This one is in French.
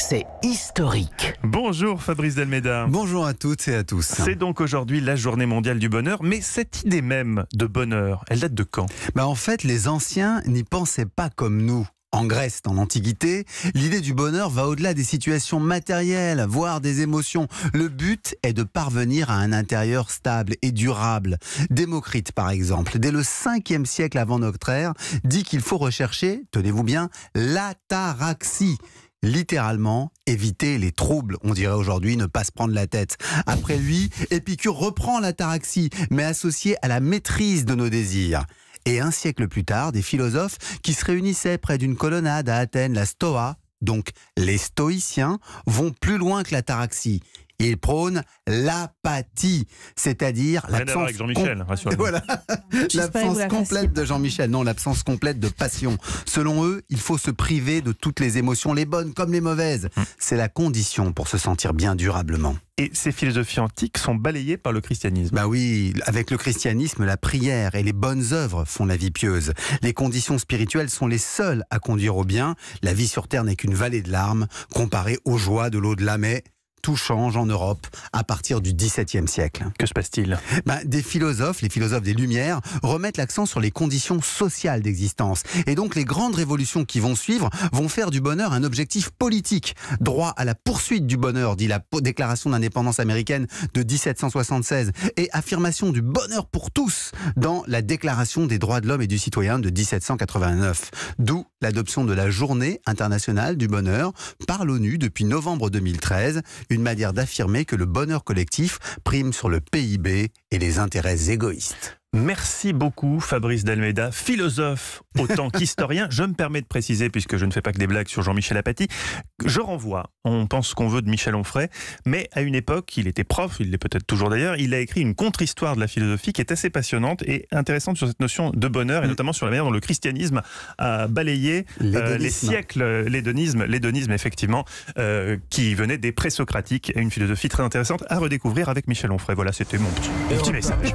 c'est historique. Bonjour Fabrice Delméda. Bonjour à toutes et à tous. C'est donc aujourd'hui la journée mondiale du bonheur, mais cette idée même de bonheur, elle date de quand? En fait, les anciens n'y pensaient pas comme nous. En Grèce, dans l'Antiquité, l'idée du bonheur va au-delà des situations matérielles, voire des émotions. Le but est de parvenir à un intérieur stable et durable. Démocrite, par exemple, dès le 5e siècle avant notre ère, dit qu'il faut rechercher, tenez-vous bien, l'ataraxie. Littéralement, éviter les troubles. On dirait aujourd'hui ne pas se prendre la tête. Après lui, Épicure reprend l'ataraxie, mais associée à la maîtrise de nos désirs. Et un siècle plus tard, des philosophes qui se réunissaient près d'une colonnade à Athènes, la Stoa, donc les stoïciens, vont plus loin que l'ataraxie. Ils prônent l'apathie, c'est-à-dire l'absence complète de Jean-Michel. Non, l'absence complète de passion. Selon eux, il faut se priver de toutes les émotions, les bonnes comme les mauvaises. C'est la condition pour se sentir bien durablement. Et ces philosophies antiques sont balayées par le christianisme. Oui, avec le christianisme, la prière et les bonnes œuvres font la vie pieuse. Les conditions spirituelles sont les seules à conduire au bien. La vie sur terre n'est qu'une vallée de larmes comparée aux joies de l'au-delà, mais tout change en Europe à partir du XVIIe siècle. Que se passe-t-il ? Des philosophes, les philosophes des Lumières, remettent l'accent sur les conditions sociales d'existence. Et donc les grandes révolutions qui vont suivre vont faire du bonheur un objectif politique. Droit à la poursuite du bonheur, dit la déclaration d'indépendance américaine de 1776, et affirmation du bonheur pour tous dans la déclaration des droits de l'homme et du citoyen de 1789. D'où l'adoption de la journée internationale du bonheur par l'ONU depuis novembre 2013. Une manière d'affirmer que le bonheur collectif prime sur le PIB et les intérêts égoïstes. Merci beaucoup Fabrice Delméda, philosophe autant qu'historien. Je me permets de préciser, puisque je ne fais pas que des blagues sur Jean-Michel Apathy, je renvoie, on pense ce qu'on veut de Michel Onfray, mais à une époque, il était prof, il l'est peut-être toujours d'ailleurs, il a écrit une contre-histoire de la philosophie qui est assez passionnante et intéressante sur cette notion de bonheur, et notamment sur la manière dont le christianisme a balayé les siècles, l'hédonisme effectivement, qui venait des présocratiques, et une philosophie très intéressante à redécouvrir avec Michel Onfray. Voilà, c'était mon petit message.